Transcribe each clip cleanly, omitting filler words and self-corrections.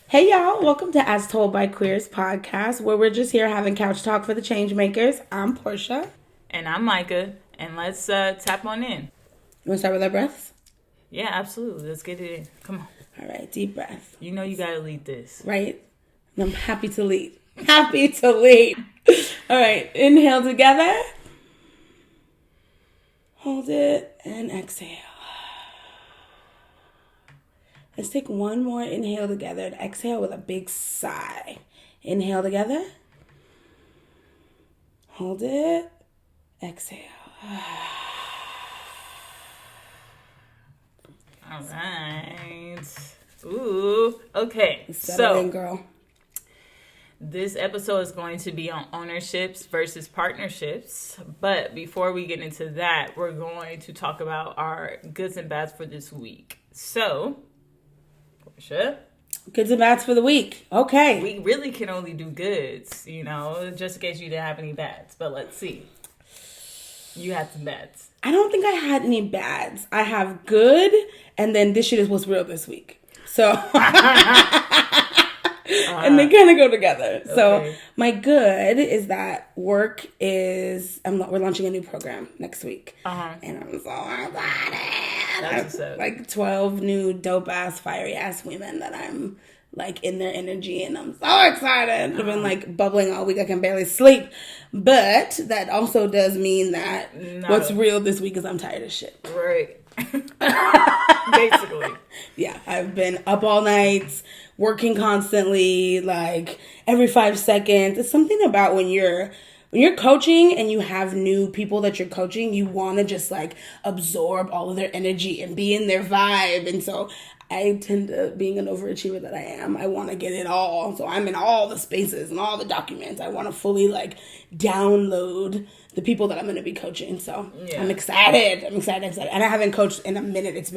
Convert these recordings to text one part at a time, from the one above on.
Hey y'all, welcome to As Told by Queers podcast, where we're just here having couch talk for the change makers. I'm Portia. And I'm Micah. And let's tap on in. You want to start with our breaths? Yeah, absolutely. Let's get it in. Come on. All right, deep breath. You know you gotta lead this. Right? And I'm happy to lead. Happy to lead. All right, inhale together. Hold it and exhale. Let's take one more inhale together and exhale with a big sigh. Inhale together. Hold it. Exhale. All right. Ooh. Okay. Settle in, girl. This episode is going to be on ownerships versus partnerships. But before we get into that, we're going to talk about our goods and bads for this week. So, Portia, Goods and bads for the week. Okay. we really can only do goods, just in case you didn't have any bads. But let's see. You had some bads. I don't think I had any bads. I have good, and then this shit is what's real this week. So, and they kind of go together. Okay. So, my good is that work is, we're launching a new program next week. And I'm so excited. That's what's up. Like 12 new dope ass, fiery ass women that I'm like in their energy, and I'm so excited. I've been like bubbling all week. I can barely sleep. But that also does mean that what's real this week is I'm tired of shit. Right. Basically. Yeah, I've been up all night, working constantly, like every 5 seconds. It's something about when you're coaching and you have new people that you're coaching, you want to just like absorb all of their energy and be in their vibe. And so I tend to, being an overachiever that I am, I want to get it all. So I'm in all the spaces and all the documents. I want to fully like download the people that I'm going to be coaching. So yeah. I'm excited. I'm excited. And I haven't coached in a minute.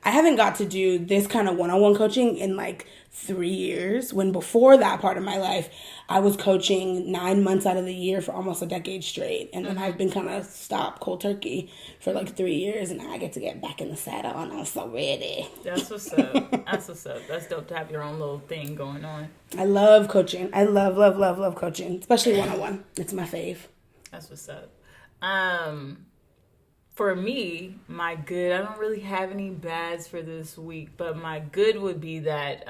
I haven't got to do this kind of one-on-one coaching in like 3 years, when before that part of my life, I was coaching 9 months out of the year for almost a decade straight. And then I've been kind of stopped cold turkey for like 3 years, and now I get to get back in the saddle, and I'm so ready. That's what's up. That's what's up. That's dope to have your own little thing going on. I love coaching. I love, love, love, love coaching, especially one-on-one. It's my fave. That's what's up. For me, my good, I don't really have any bads for this week, but my good would be that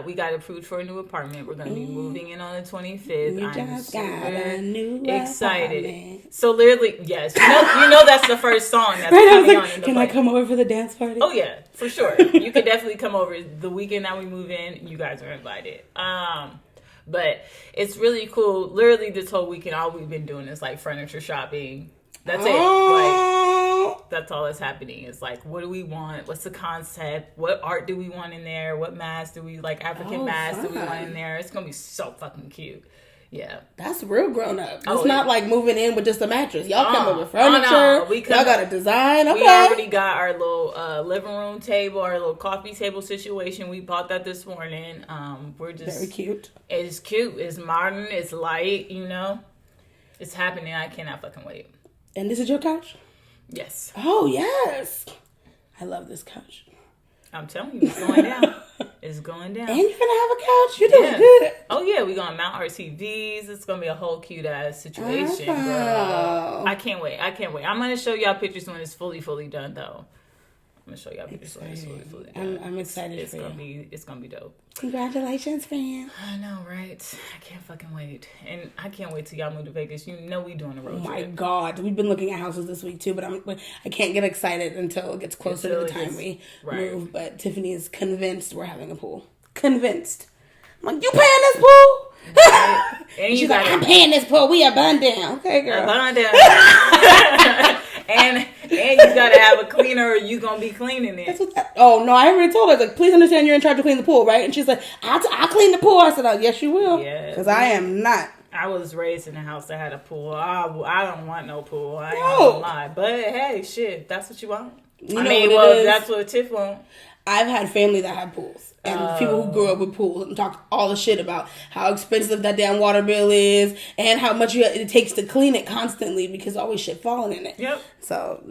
we got approved for a new apartment. We're going to be moving in on the 25th. We just got a new excited. apartment. So literally, yes, you know that's the first song that's right, coming I was like, can I come over for the dance party? Oh yeah, for sure. You could definitely come over the weekend that we move in. You guys are invited. But it's really cool. Literally this whole weekend, all we've been doing is like furniture shopping. That's it. Like, that's all that's happening. It's like, what do we want? What's the concept? What art do we want in there? What mask do we like? African mask do we want in there? It's gonna be so fucking cute. Yeah, that's real grown up. It's not like moving in with just a mattress. Y'all come up with furniture. Y'all got a design. Okay. We already got our little living room table, our little coffee table situation. We bought that this morning. We're just very cute. It's cute. It's modern. It's light. It's happening. I cannot fucking wait. And this is your couch? Yes. Oh, yes. I love this couch. I'm telling you, it's going down. It's going down. And you're going to have a couch? You're doing good. Oh, yeah. We're going to mount our TVs. It's going to be a whole cute-ass situation, girl. I can't wait. I'm going to show y'all pictures when it's fully done, though. I'm going to show y'all pictures when it's fully done. I'm excited for you. It's going to be dope. Congratulations, fam. I know, right? I can't fucking wait. And I can't wait till y'all move to Vegas. We doing a road trip. Oh, my God. We've been looking at houses this week, too, but I can't get excited until it gets closer to the time we move. But Tiffany is convinced we're having a pool. Convinced. I'm like, you paying this pool? Right. And she's like, I'm paying this pool. We are burned down. Okay, girl. Burned down. And you gotta have a cleaner or you gonna be cleaning it. Oh, no, I already told her, like, please understand you're in charge of cleaning the pool, right? And she's like, I'll clean the pool. I said, oh, yes, you will. Yeah. Because I am not. I was raised in a house that had a pool. I don't want no pool. I ain't gonna lie. But, hey, shit, that's what you want. That's what Tiff want. I've had family that had pools. And people who grew up with pools and talk all the shit about how expensive that damn water bill is and how much it takes to clean it constantly because always shit falling in it. Yep. So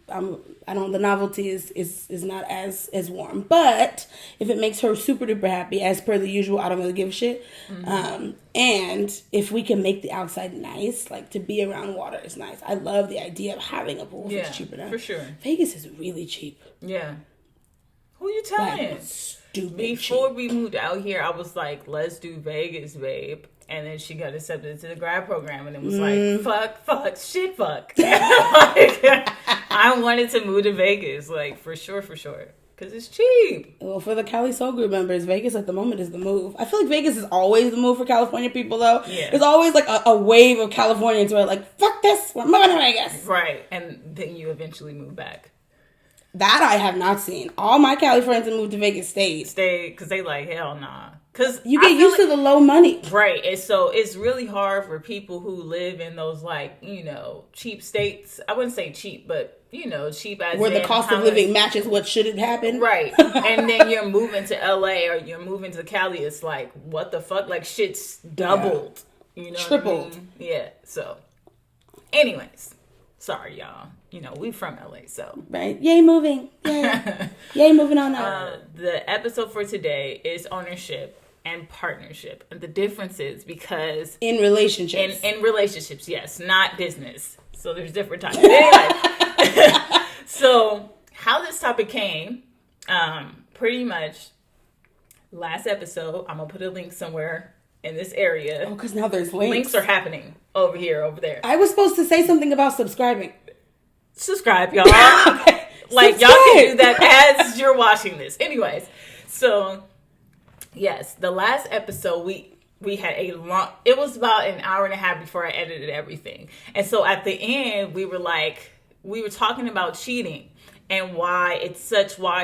I don't. The novelty is not as warm. But if it makes her super duper happy, as per the usual, I don't really give a shit. Mm-hmm. And if we can make the outside nice, like to be around water is nice. I love the idea of having a pool. It's cheaper now. For sure. Vegas is really cheap. Yeah. Who you telling? Like, stupid Before cheap. we moved out here, I was like, let's do Vegas, babe. And then she got accepted to the grad program, and it was like, fuck, shit, fuck. Like, I wanted to move to Vegas, like, for sure. Because it's cheap. Well, for the Cali Soul Group members, Vegas at the moment is the move. I feel like Vegas is always the move for California people, though. Yeah. There's always, like, a wave of Californians who are like, fuck this, we're moving to Vegas. Right. And then you eventually move back. That I have not seen. All my Cali friends that moved to Vegas stayed. Because they like, hell nah. Because you get used to the low money. Right. And so it's really hard for people who live in those, like, cheap states. I wouldn't say cheap, but, cheap as where the cost of living matches what shouldn't happen. Right. And then you're moving to LA or you're moving to Cali. It's like, what the fuck? Like, shit's doubled. Yeah. Tripled. What I mean? Yeah. So, anyways. Sorry, y'all. We from LA, so. Right. Yay, moving. Yay. Yay, moving on out. The episode for today is ownership and partnership. And the differences because... In relationships. In relationships, yes. Not business. So there's different types. Anyway. So, how this topic came, pretty much, last episode, I'm going to put a link somewhere in this area. Oh, because now there's links. Links are happening over here, over there. I was supposed to say something about subscribing. Subscribe, y'all. Like, y'all can do that as you're watching this. Anyways, so, yes, the last episode, we had a long, it was about an hour and a half before I edited everything. And so at the end, we were talking about cheating and why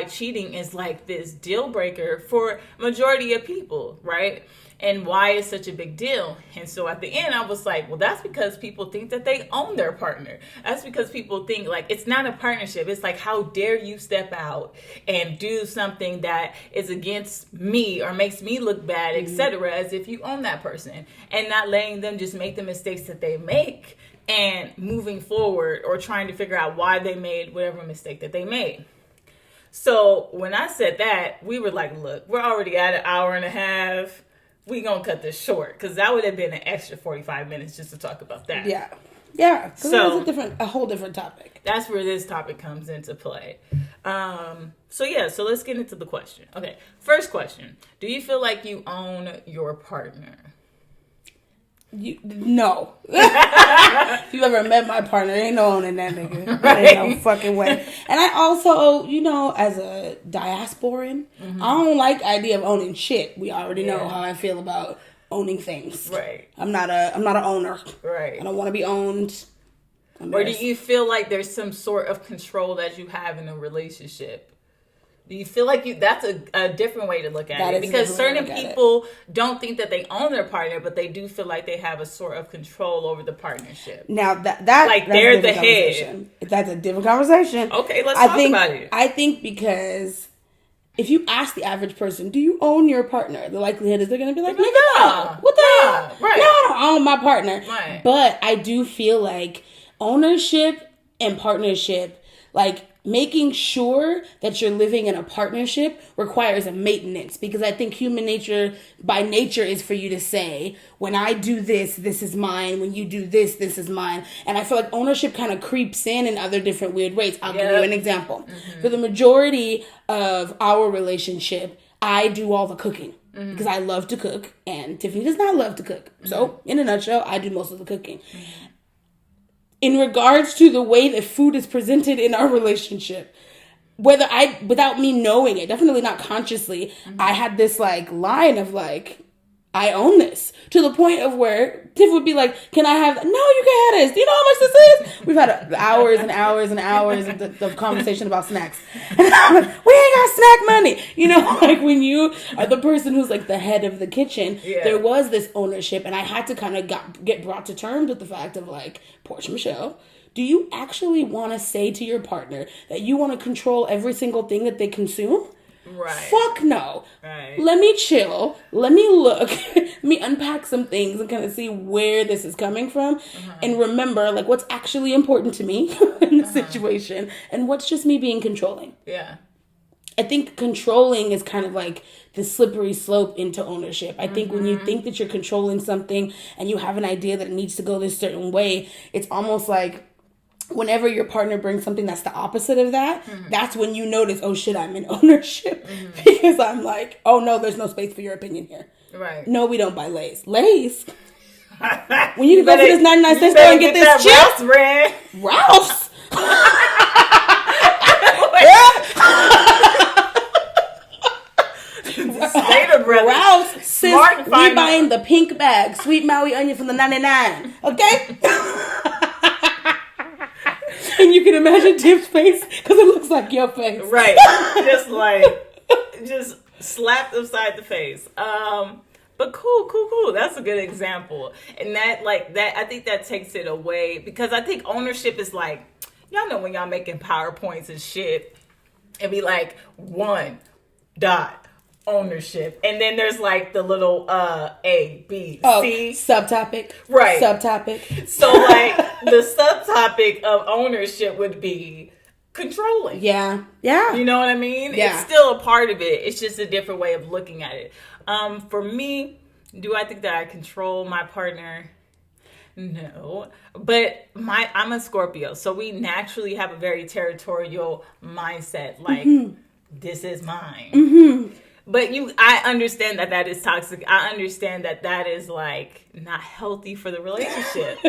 cheating is like this deal breaker for majority of people, right? And why it's such a big deal. And so at the end, I was like, well, that's because people think that they own their partner. That's because people think, like, it's not a partnership. It's like, how dare you step out and do something that is against me or makes me look bad, etc., as if you own that person. And not letting them just make the mistakes that they make and moving forward or trying to figure out why they made whatever mistake that they made. So when I said that, we were like, look, we're already at an hour and a half. We gonna cut this short because that would have been an extra 45 minutes just to talk about that. Yeah. Because So it's a whole different topic. That's where this topic comes into play. So let's get into the question. Okay, first question: do you feel like you own your partner? No. If you've ever met my partner, ain't no owning that nigga. Right? Ain't no fucking way. And I also, as a diasporan, I don't like the idea of owning shit. We already know how I feel about owning things. Right. I'm not an owner. Right. I don't want to be owned. Or do you feel like there's some sort of control that you have in a relationship? Do you feel like that's a different way to look at it? Because certain people don't think that they own their partner, but they do feel like they have a sort of control over the partnership. Now that's they're the head. That's a different conversation. Okay, let's talk about it. I think because if you ask the average person, do you own your partner? The likelihood is they're going to be like, no. What the hell? Right. No, I don't own my partner. Right. But I do feel like ownership and partnership, like, making sure that you're living in a partnership requires a maintenance, because I think human nature by nature is for you to say, when I do this, this is mine. When you do this, this is mine. And I feel like ownership kind of creeps in other different weird ways. I'll give you an example. For the majority of our relationship, I do all the cooking because I love to cook and Tiffany does not love to cook. So in a nutshell, I do most of the cooking. In regards to the way that food is presented in our relationship, without me knowing it, definitely not consciously, I had this line of I own this, to the point of where Tiff would be like, can I have, no, you can have this. Do you know how much this is? We've had hours and hours and hours of conversation about snacks. And I'm like, we ain't got snack money. When you are the person who's the head of the kitchen, there was this ownership, and I had to kind of get brought to terms with the fact of Portia Michelle, do you actually want to say to your partner that you want to control every single thing that they consume? Right. Fuck no. Right. Let me chill. Let me look. Let me unpack some things and kind of see where this is coming from. And remember, like, what's actually important to me in the situation and what's just me being controlling. Yeah. I think controlling is kind of like the slippery slope into ownership. I think when you think that you're controlling something and you have an idea that it needs to go this certain way, it's almost like whenever your partner brings something that's the opposite of that, that's when you notice, oh shit, I'm in ownership. Because I'm like, oh no, there's no space for your opinion here. Right. No, we don't buy Lay's. Lay's? When you can go to this 99-cent store and get this chip? Ralph's brand. Ralph's? Stater Brothers. Ralph's, sis, Smart we find buying the pink bag, sweet Maui onion from the 99, okay? And you can imagine Tip's face, because it looks like your face. Right. Just slapped upside the face. But cool. That's a good example. And that, I think that takes it away, because I think ownership is like, y'all know when y'all making PowerPoints and shit, and be like, ownership. And then there's like the little A, B, C. Subtopic. Right. Subtopic. So like the subtopic of ownership would be controlling. Yeah. Yeah. You know what I mean? Yeah. It's still a part of it. It's just a different way of looking at it. For me, do I think that I control my partner? No, but I'm a Scorpio, so we naturally have a very territorial mindset. Like, this is mine. But I understand that is toxic. I understand that is like not healthy for the relationship.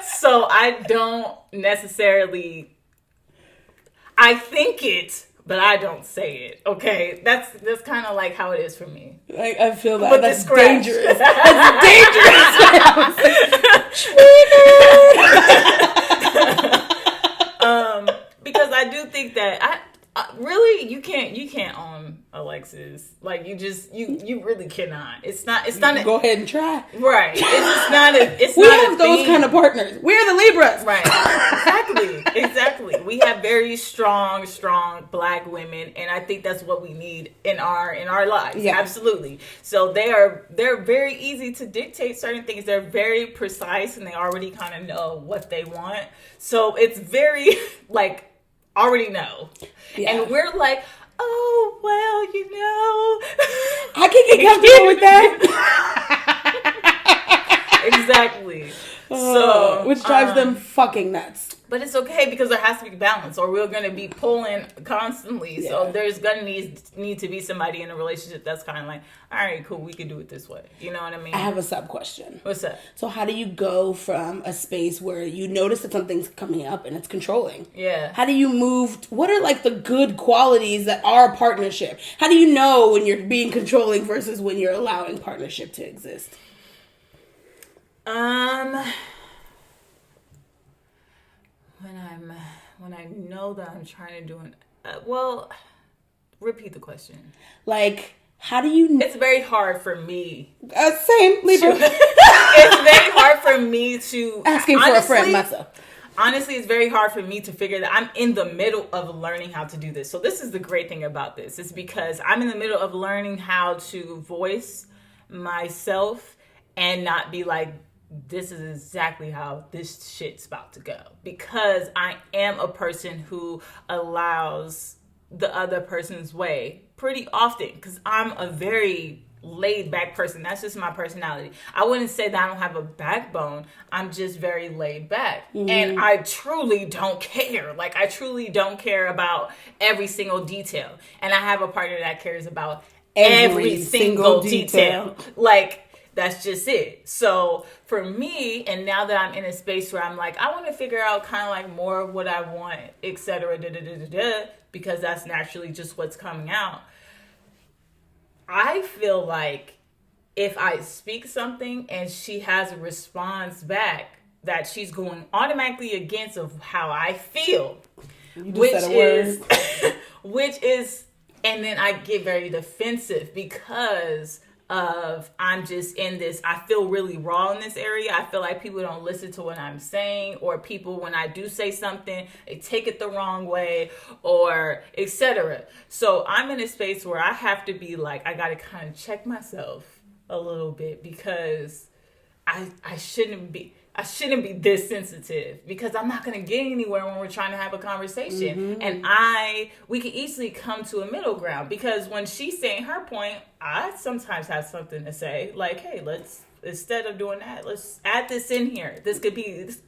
So I don't necessarily. I think it, but I don't say it. Okay, that's kind of like how it is for me. I feel that. But that's scratch. dangerous. That's dangerous. Because I do think that really you can't own Alexis. Like you really cannot. It's not. Go ahead and try. Right. It's not. It's we not have those thing. kind of partners. We're the Libras. Right. Exactly. We have very strong Black women, and I think that's what we need in our lives. Yeah. Absolutely. So they're very easy to dictate certain things. They're very precise, and they already kind of know what they want. So it's very like already know. Yeah. And we're like, oh, well, I can get comfortable with that. Exactly. So, which drives them fucking nuts. But it's okay, because there has to be balance, or we're going to be pulling constantly. Yeah. So there's going to need to be somebody in a relationship that's kind of like, all right, cool, we can do it this way. You know what I mean? I have a sub question. What's up? So how do you go from a space where you notice that something's coming up and it's controlling? Yeah. How do you move? What are like the good qualities that are a partnership? How do you know when you're being controlling versus when you're allowing partnership to exist? When I know that I'm trying to do repeat the question. Like, how do you? It's very hard for me. Same, Libra. It's very hard for me to asking for a friend, myself. Honestly, it's very hard for me to figure that I'm in the middle of learning how to do this. So this is the great thing about this. It's because I'm in the middle of learning how to voice myself and not be like, this is exactly how this shit's about to go. Because I am a person who allows the other person's way pretty often. Because I'm a very laid back person. That's just my personality. I wouldn't say that I don't have a backbone. I'm just very laid back. Mm-hmm. And I truly don't care. Like, I truly don't care about every single detail. And I have a partner that cares about every single detail. Like, that's just it. So for me, and now that I'm in a space where I'm like, I want to figure out kind of like more of what I want, etc., because that's naturally just what's coming out. I feel like if I speak something and she has a response back, that she's going automatically against of how I feel, which is, and then I get very defensive because of I'm just in this, I feel really raw in this area. I feel like people don't listen to what I'm saying, or people, when I do say something, they take it the wrong way, or etc. So I'm in a space where I have to be like, I got to kind of check myself a little bit, because I shouldn't be this sensitive, because I'm not going to get anywhere when we're trying to have a conversation. And we can easily come to a middle ground, because when she's saying her point, I sometimes have something to say, like, hey, instead of doing that, let's add this in here. This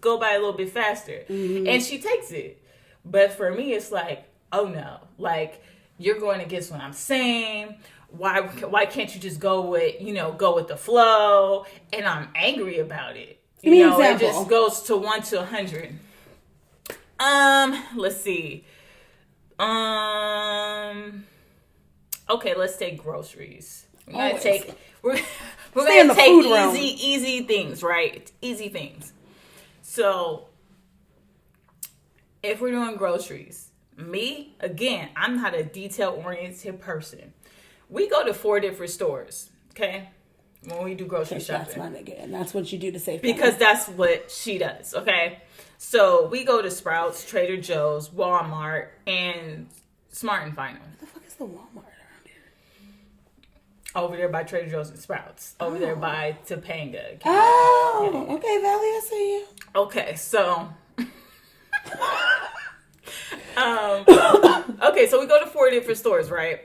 go by a little bit faster. And she takes it. But for me, it's like, oh no, like, you're going against what I'm saying. Why can't you just go with the flow? And I'm angry about it. It just goes to 1 to 100. Let's see. Okay, let's take groceries. We're gonna take easy things, right? Easy things. So if we're doing groceries, me, again, I'm not a detail-oriented person. We go to 4 different stores, okay? When we do grocery shopping. That's my nigga, and that's what you do to save money. Because that's what she does, okay? So we go to Sprouts, Trader Joe's, Walmart, and Smart and Final. What the fuck is the Walmart around here? Over there by Trader Joe's and Sprouts. Over there by Topanga. Okay, Valley, I see you. Okay, so... okay, so we go to 4 different stores, right?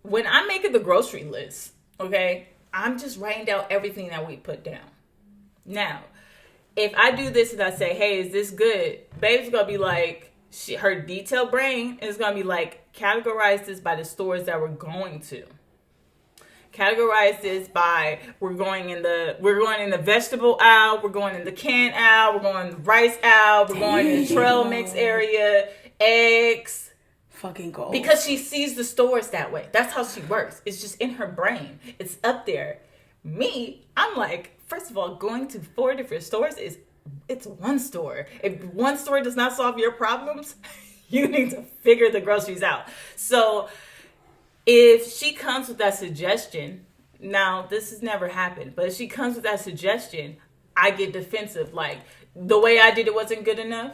When I'm making the grocery list, okay, I'm just writing down everything that we put down. Now, if I do this and I say, hey, is this good? Babe's going to be like, her detailed brain is going to be like, categorize this by the stores that we're going to. Categorize this by, we're going in the vegetable aisle, we're going in the can aisle, we're going in the rice aisle, we're going in the trail mix area, eggs. Fucking gold. Because she sees the stores that way. That's how she works. It's just in her brain. It's up there. Me, I'm like, first of all, going to 4 different stores it's one store. If one store does not solve your problems, you need to figure the groceries out. So if she comes with that suggestion, now this has never happened, but if she comes with that suggestion, I get defensive. Like, the way I did it wasn't good enough.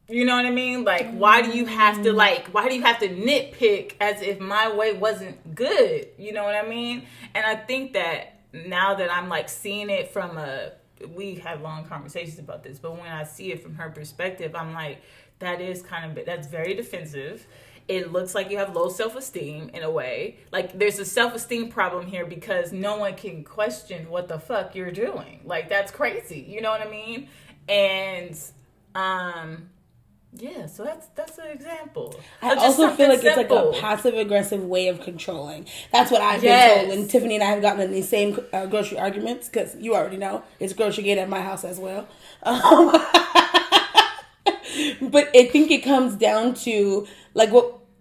You know what I mean? Like, why do you have to nitpick as if my way wasn't good? You know what I mean? And I think that now that I'm like seeing it from we have long conversations about this, but when I see it from her perspective, I'm like, that's very defensive. It looks like you have low self-esteem in a way. Like, there's a self-esteem problem here because no one can question what the fuck you're doing. Like, that's crazy. You know what I mean? And, yeah, so that's an example. I also feel like it's like a passive aggressive way of controlling. That's what I've been told when Tiffany and I have gotten in these same grocery arguments, because you already know it's grocery gate at my house as well. But I think it comes down to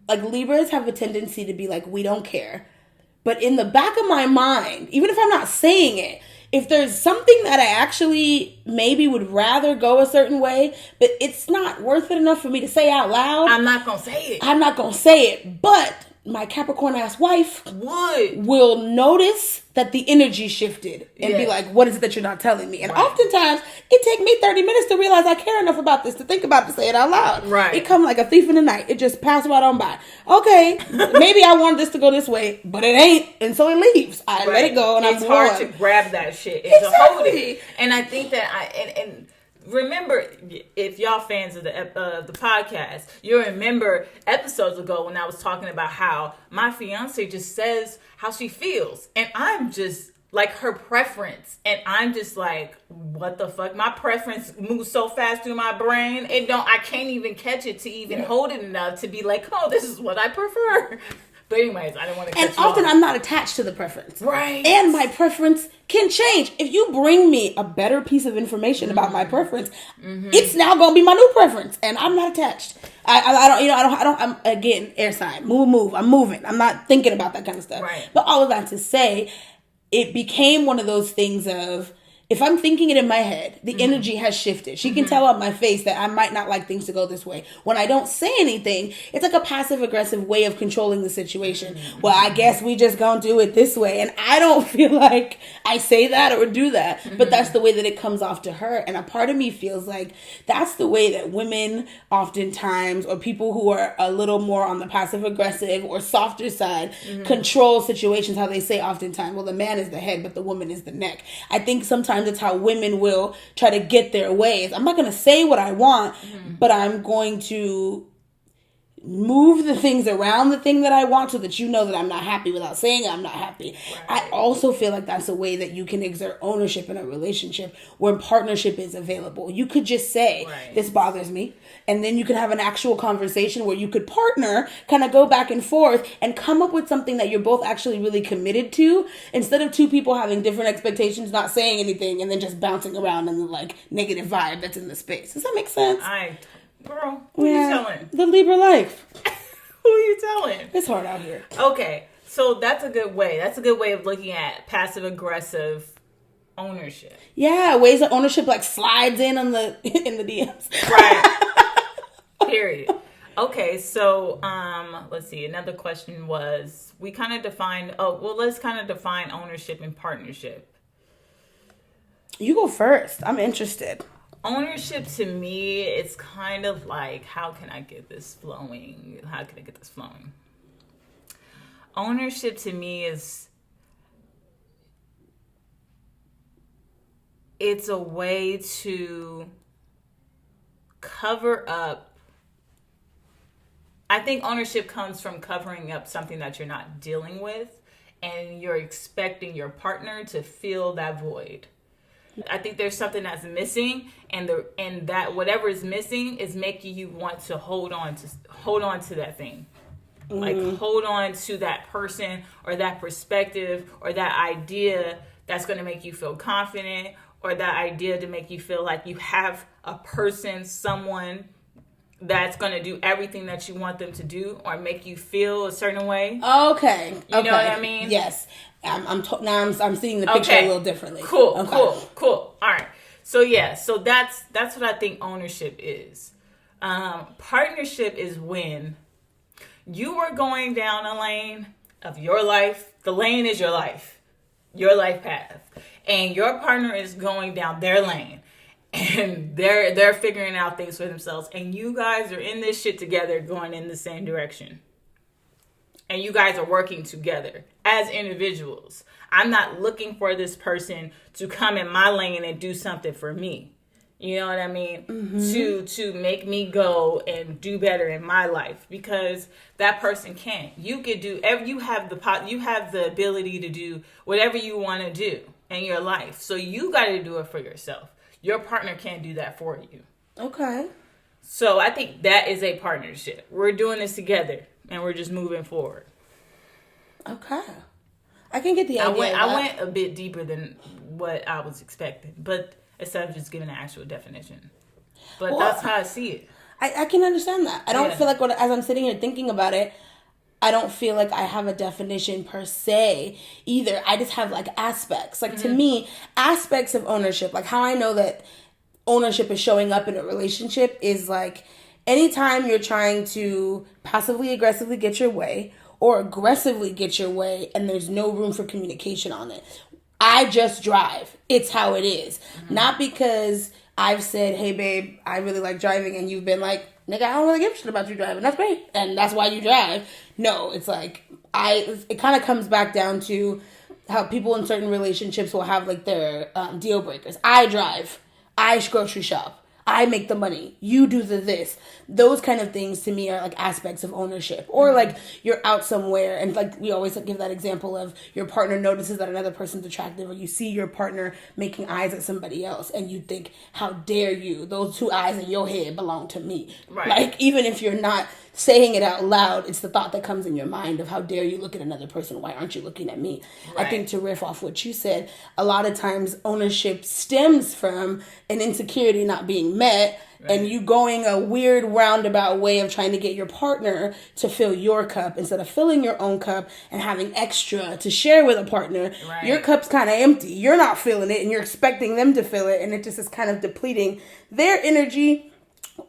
Libras have a tendency to be like, we don't care. But in the back of my mind, even if I'm not saying it, if there's something that I actually maybe would rather go a certain way, but it's not worth it enough for me to say out loud, I'm not going to say it. I'm not going to say it. But my Capricorn ass wife will notice that the energy shifted and be like, what is it that you're not telling me? And oftentimes it takes me 30 minutes to realize I care enough about this to think about it, to say it out loud. Right. It come like a thief in the night. It just passed right on by. Okay, maybe I wanted this to go this way, but it ain't. And so it leaves. I let it go and it's hard to grab that shit and to hold it. And I think that and remember, if y'all fans of the podcast, you'll remember episodes ago when I was talking about how my fiance just says how she feels. And I'm just like her preference. And I'm just like, what the fuck? My preference moves so fast through my brain. I can't even catch it to even hold it enough to be like, oh, this is what I prefer. But anyways, I didn't want to cut you off. And often I'm not attached to the preference. Right. And my preference can change. If you bring me a better piece of information about my preference, it's now going to be my new preference. And I'm not attached. I'm again, air sign. Move. I'm moving. I'm not thinking about that kind of stuff. Right. But all of that to say, it became one of those things of, if I'm thinking it in my head, the energy has shifted. She can tell on my face that I might not like things to go this way. When I don't say anything, it's like a passive aggressive way of controlling the situation. Well, I guess we just gonna do it this way. And I don't feel like I say that or do that, but that's the way that it comes off to her. And a part of me feels like that's the way that women oftentimes, or people who are a little more on the passive aggressive or softer side, control situations. How they say oftentimes, well, the man is the head, but the woman is the neck. I think sometimes it's how women will try to get their ways. I'm not going to say what I want, but I'm going to move the things around the thing that I want so that you know that I'm not happy without saying I'm not happy. Right. I also feel like that's a way that you can exert ownership in a relationship where partnership is available. You could just say, this bothers me. And then you could have an actual conversation where you could partner, kind of go back and forth and come up with something that you're both actually really committed to, instead of two people having different expectations, not saying anything, and then just bouncing around in the like negative vibe that's in the space. Does that make sense? Girl, who you telling? The Libra life. Who you telling? It's hard out here. Okay, so that's a good way. That's a good way of looking at passive aggressive ownership. Yeah, ways that ownership like slides in on the in the DMs. Right. Period. Okay, so let's see. Another question was, we kind of defined. Let's kind of define ownership and partnership. You go first. I'm interested. Ownership to me, it's kind of like, how can I get this flowing? Ownership to me is, it's a way to cover up. I think ownership comes from covering up something that you're not dealing with, and you're expecting your partner to fill that void. I think there's something that's missing, and that whatever is missing is making you want to hold on to that thing. Like hold on to that person or that perspective or that idea that's going to make you feel confident, or that idea to make you feel like you have a person, someone that's going to do everything that you want them to do or make you feel a certain way. Okay. You know what I mean? Yes. I'm seeing the picture a little differently. Cool. All right. So that's what I think ownership is. Partnership is when you are going down a lane of your life. The lane is your life path, and your partner is going down their lane, and they're figuring out things for themselves, and you guys are in this shit together, going in the same direction. And you guys are working together as individuals. I'm not looking for this person to come in my lane and do something for me. You know what I mean? Mm-hmm. To make me go and do better in my life, because that person can't. You could do you have the ability to do whatever you want to do in your life. So you got to do it for yourself. Your partner can't do that for you. Okay. So I think that is a partnership. We're doing this together, and we're just moving forward. Okay. I can get the idea. I went a bit deeper than what I was expecting, but instead of just giving an actual definition. But that's how I see it. I can understand that. I don't feel like as I'm sitting here thinking about it, I don't feel like I have a definition per se either. I just have like aspects. Like to me, aspects of ownership, like how I know that ownership is showing up in a relationship is like anytime you're trying to passively aggressively get your way or aggressively get your way and there's no room for communication on it. I just drive. It's how it is. Mm-hmm. Not because I've said, hey babe, I really like driving, and you've been like, nigga, I don't really give a shit about you driving. That's great. And that's why you drive. No, it's like, it kind of comes back down to how people in certain relationships will have like their deal breakers. I drive. I grocery shop. I make the money. You do this. Those kind of things to me are like aspects of ownership. Or like you're out somewhere and like we always give that example of your partner notices that another person's attractive, or you see your partner making eyes at somebody else and you think, how dare you? Those two eyes in your head belong to me. Right. Like even if you're not saying it out loud, it's the thought that comes in your mind of how dare you look at another person? Why aren't you looking at me? Right. I think to riff off what you said, a lot of times ownership stems from an insecurity not being met, and you going a weird roundabout way of trying to get your partner to fill your cup instead of filling your own cup and having extra to share with a partner. Right. Your cup's kind of empty. You're not filling it, and you're expecting them to fill it, and it just is kind of depleting their energy.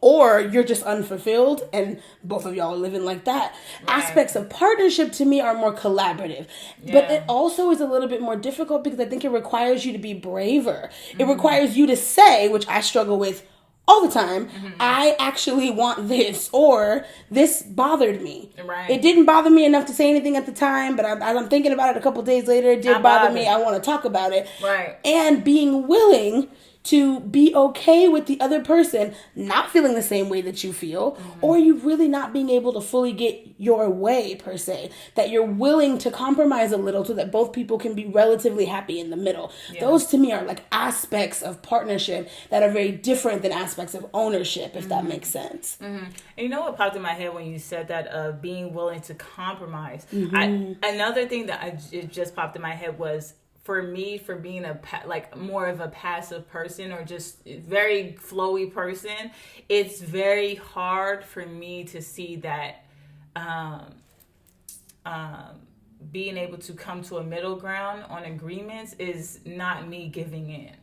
Or you're just unfulfilled and both of y'all are living like that. Right. Aspects of partnership to me are more collaborative. Yeah. But it also is a little bit more difficult because I think it requires you to be braver. Mm-hmm. It requires you to say, which I struggle with all the time, I actually want this, or this bothered me. Right. It didn't bother me enough to say anything at the time, but as I'm thinking about it a couple days later, it did bother me. I want to talk about it. Right. And being willing to be okay with the other person not feeling the same way that you feel, or you really not being able to fully get your way, per se. That you're willing to compromise a little so that both people can be relatively happy in the middle. Yeah. Those, to me, are like aspects of partnership that are very different than aspects of ownership, if that makes sense. And you know what popped in my head when you said that, of being willing to compromise? Another thing that it just popped in my head was, for me, for being more of a passive person or just very flowy person, it's very hard for me to see that being able to come to a middle ground on agreements is not me giving in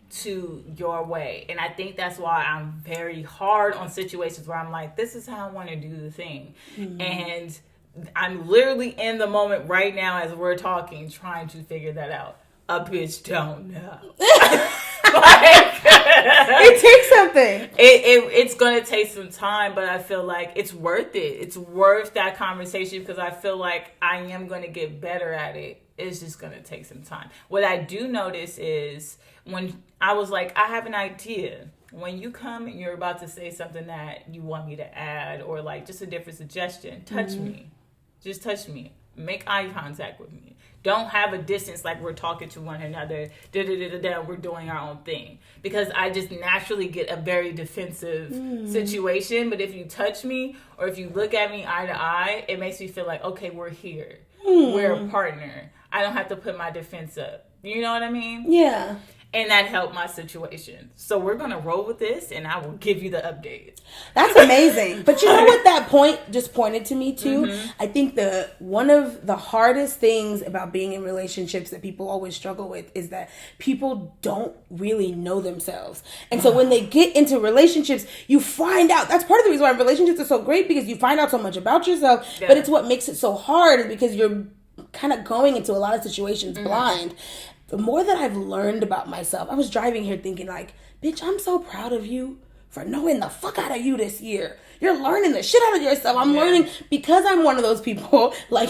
to your way. And I think that's why I'm very hard on situations where I'm like, this is how I want to do the thing. And I'm literally in the moment right now as we're talking, trying to figure that out. A bitch don't know. It takes something. It's going to take some time, but I feel like it's worth it. It's worth that conversation because I feel like I am going to get better at it. It's just going to take some time. What I do notice is when I was like, I have an idea. When you come and you're about to say something that you want me to add or like just a different suggestion, touch me. Just touch me. Make eye contact with me. Don't have a distance like we're talking to one another. We're doing our own thing. Because I just naturally get a very defensive situation. But if you touch me or if you look at me eye to eye, it makes me feel like, okay, we're here. We're a partner. I don't have to put my defense up. You know what I mean? Yeah. And that helped my situation. So we're going to roll with this, and I will give you the updates. That's amazing. But you know what that point just pointed to me, too? I think one of the hardest things about being in relationships that people always struggle with is that people don't really know themselves. And so when they get into relationships, you find out. That's part of the reason why relationships are so great, because you find out so much about yourself. Yeah. But it's what makes it so hard is because you're kind of going into a lot of situations blind. The more that I've learned about myself, I was driving here thinking like, bitch, I'm so proud of you for knowing the fuck out of you this year. You're learning the shit out of yourself. I'm learning because I'm one of those people like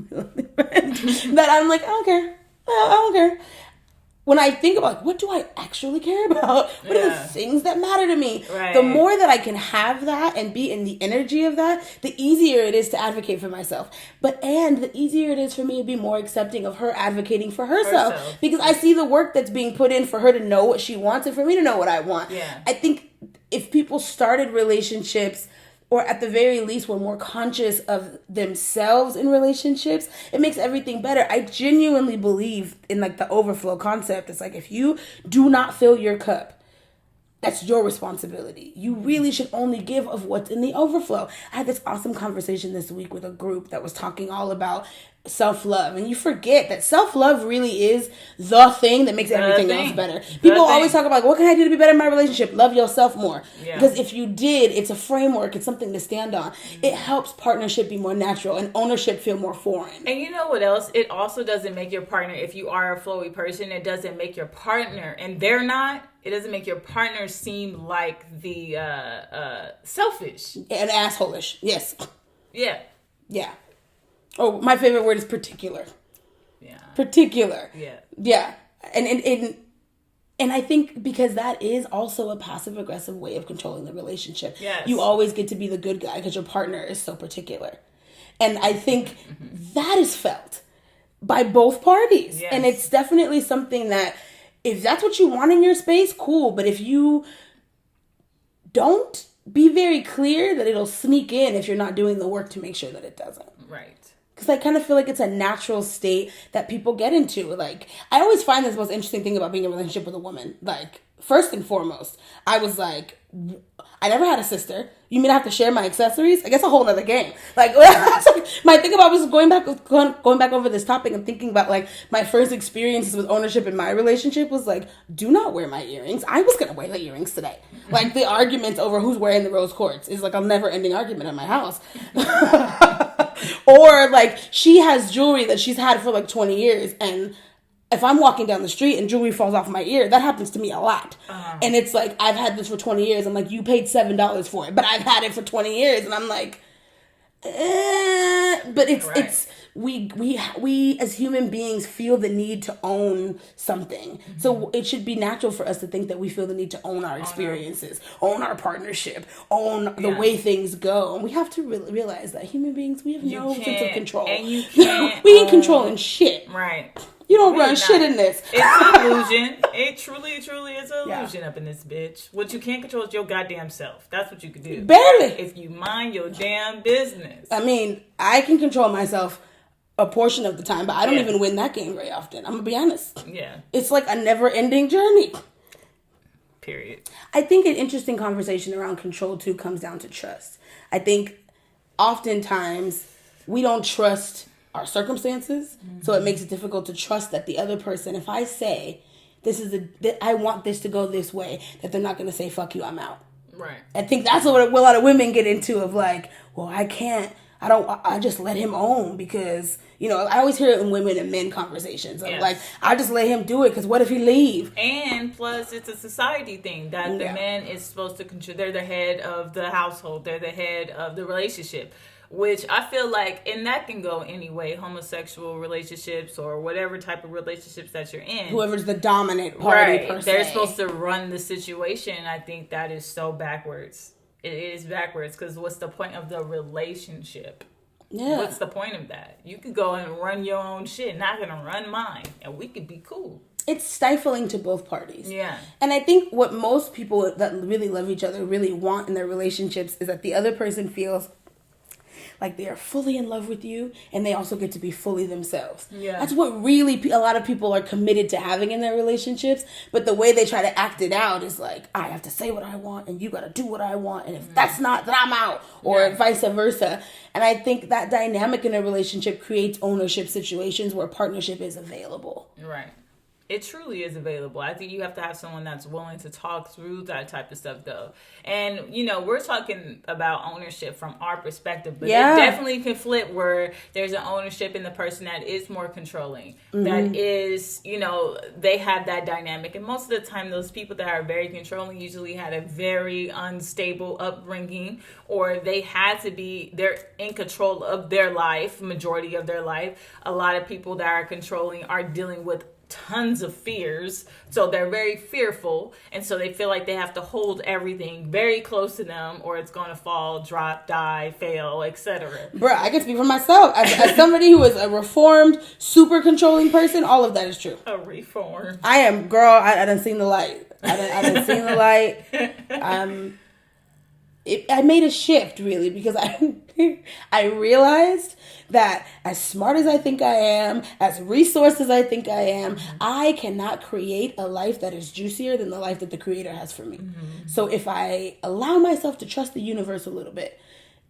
that I'm like, I don't care. I don't care. When I think about what do I actually care about? What are the things that matter to me? Right. The more that I can have that and be in the energy of that, the easier it is to advocate for myself. And the easier it is for me to be more accepting of her advocating for herself. Because I see the work that's being put in for her to know what she wants and for me to know what I want. Yeah. I think if people started relationships, or at the very least were more conscious of themselves in relationships, it makes everything better. I genuinely believe in like the overflow concept. It's like, if you do not fill your cup, that's your responsibility. You really should only give of what's in the overflow. I had this awesome conversation this week with a group that was talking all about self-love, and you forget that self-love really is the thing that makes everything else better. People always talk about, what can I do to be better in my relationship? Love yourself more. Because if you did, it's a framework, it's something to stand on. It helps partnership be more natural and ownership feel more foreign. And you know what else? It also doesn't make your partner, if you are a flowy person, it doesn't make your partner, and they're not, it doesn't make your partner seem like the selfish. And assholeish. Yes. Yeah. Yeah. Oh, my favorite word is particular. Yeah. Particular. Yeah. Yeah. And I think because that is also a passive aggressive way of controlling the relationship. Yes. You always get to be the good guy because your partner is so particular. And I think that is felt by both parties. Yes. And it's definitely something that, if that's what you want in your space, cool. But if you don't, be very clear that it'll sneak in if you're not doing the work to make sure that it doesn't. Right. Because I kind of feel like it's a natural state that people get into. Like, I always find this the most interesting thing about being in a relationship with a woman. Like, first and foremost, I was like, I never had a sister. You mean I have to share my accessories? I guess a whole nother game. Like, my thing about was going back over this topic and thinking about like my first experiences with ownership in my relationship was like, do not wear my earrings. I was gonna wear the earrings today. Like the arguments over who's wearing the rose quartz is like a never ending argument in my house. Or like she has jewelry that she's had for like 20 years and if I'm walking down the street and jewelry falls off my ear, that happens to me a lot. And it's like, I've had this for 20 years. I'm like, you paid $7 for it, but I've had it for 20 years. And I'm like, but it's, we as human beings feel the need to own something. Mm-hmm. So it should be natural for us to think that we feel the need to own our experiences, own our partnership, own the way things go. And we have to realize that human beings, we have no sense of control. And you can't. We ain't controlling shit. Right. You don't run shit in this. It's an illusion. It truly is an illusion up in this bitch. What you can't control is your goddamn self. That's what you can do. Barely. If you mind your damn business. I mean, I can control myself a portion of the time, but I don't even win that game very often. I'm going to be honest. Yeah. It's like a never-ending journey. Period. I think an interesting conversation around control, too, comes down to trust. I think oftentimes we don't trust our circumstances, so it makes it difficult to trust that the other person, if I say I want this to go this way, that they're not going to say fuck you, I'm out. Right. I think that's what a lot of women get into, of like, well, I just let him own because, you know, I always hear it in women and men conversations. I'm like, I just let him do it because what if he leave? And plus, it's a society thing that the man is supposed to control. They're the head of the household. They're the head of the relationship. Which I feel like, and that can go anyway, homosexual relationships or whatever type of relationships that you're in. Whoever's the dominant party per se. They're supposed to run the situation. And I think that is so backwards. It is backwards because what's the point of the relationship? Yeah. What's the point of that? You could go and run your own shit, not gonna run mine, and we could be cool. It's stifling to both parties. Yeah. And I think what most people that really love each other really want in their relationships is that the other person feels like they are fully in love with you and they also get to be fully themselves. Yeah. That's what really a lot of people are committed to having in their relationships. But the way they try to act it out is like, I have to say what I want and you got to do what I want. And if that's not, then I'm out. Or vice versa. And I think that dynamic in a relationship creates ownership situations where partnership is available. Right. It truly is available. I think you have to have someone that's willing to talk through that type of stuff, though. And, you know, we're talking about ownership from our perspective, but it definitely can flip where there's an ownership in the person that is more controlling, that is, you know, they have that dynamic. And most of the time, those people that are very controlling usually had a very unstable upbringing, or they're in control of their life, majority of their life. A lot of people that are controlling are dealing with tons of fears, so they're very fearful, and so they feel like they have to hold everything very close to them or it's going to fall, drop, die, fail, etc. Bruh, I can speak for myself as somebody who is a reformed, super controlling person. All of that is true. A reformed. I am, girl. I done seen the light. I done seen the light. I made a shift really because I realized that as smart as I think I am, as resourced as I think I am, I cannot create a life that is juicier than the life that the Creator has for me. Mm-hmm. So if I allow myself to trust the universe a little bit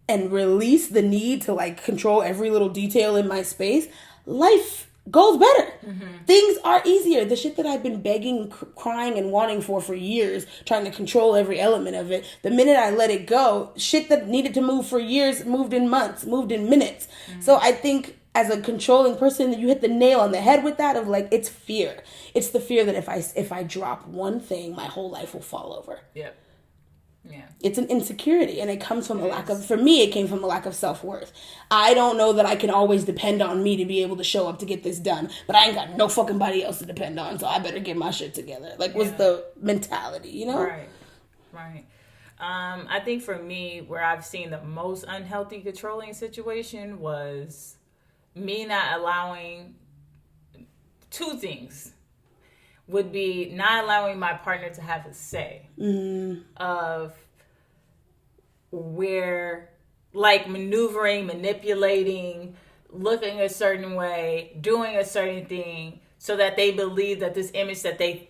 and release the need to like control every little detail in my space, life goes better. Mm-hmm. Things are easier. The shit that I've been begging, crying, and wanting for years, trying to control every element of it, the minute I let it go, shit that needed to move for years moved in months, moved in minutes. Mm-hmm. So I think as a controlling person, you hit the nail on the head with that of like, it's fear. It's the fear that if I drop one thing, my whole life will fall over. Yep. Yeah. It's an insecurity, and it comes from for me, it came from a lack of self-worth. I don't know that I can always depend on me to be able to show up to get this done, but I ain't got no fucking body else to depend on, so I better get my shit together. Like, what's the mentality, you know? Right. I think for me, where I've seen the most unhealthy controlling situation was me not allowing two things. Would be not allowing my partner to have a say of where, like, maneuvering, manipulating, looking a certain way, doing a certain thing, so that they believe that this image that they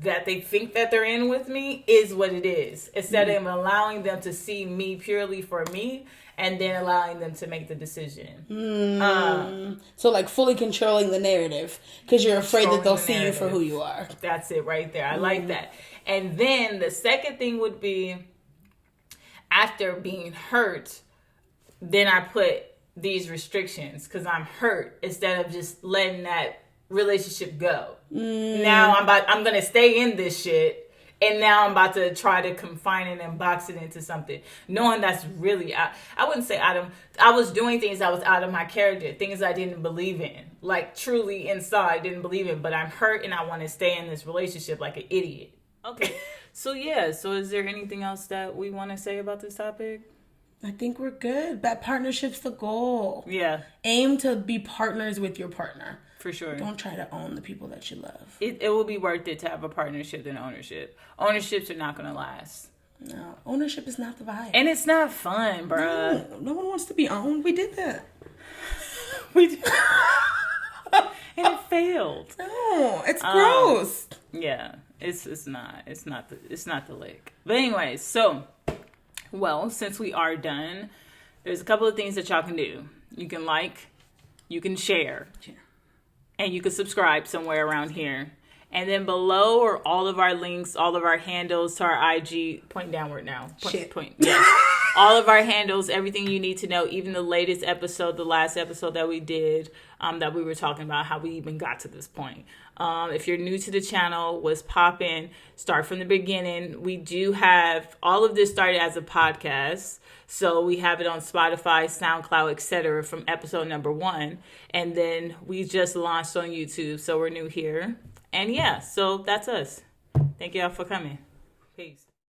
that they think that they're in with me is what it is, instead of allowing them to see me purely for me and then allowing them to make the decision. So like fully controlling the narrative because you're afraid that they'll see you for who you are. That's it right there. I like that. And then the second thing would be, after being hurt, then I put these restrictions because I'm hurt, instead of just letting that relationship go. Now I'm gonna stay in this shit, and now I'm about to try to confine it and box it into something, knowing that's really I wouldn't say I was doing things that was out of my character, things I didn't believe in, like truly inside didn't believe in, but I'm hurt and I want to stay in this relationship like an idiot. Okay. So is there anything else that we want to say about this topic? I think we're good. That partnership's the goal. Yeah. Aim to be partners with your partner. For sure. Don't try to own the people that you love. It will be worth it to have a partnership than ownership. Ownerships are not going to last. No, ownership is not the vibe. And it's not fun, bruh. No one wants to be owned. We did that. We did. And it failed. No, it's gross. Yeah, it's not the lick. But anyways, so, well, since we are done, there's a couple of things that y'all can do. You can like, you can share, and you can subscribe somewhere around here. And then below are all of our links, all of our handles to our IG. Point downward now. Point. Yeah. All of our handles, everything you need to know, even the latest episode, the last episode that we did, that we were talking about how we even got to this point. If you're new to the channel, what's poppin', start from the beginning. We do have, all of this started as a podcast. So we have it on Spotify, SoundCloud, etc. from episode number 1. And then we just launched on YouTube. So we're new here. And yeah, so that's us. Thank y'all for coming. Peace.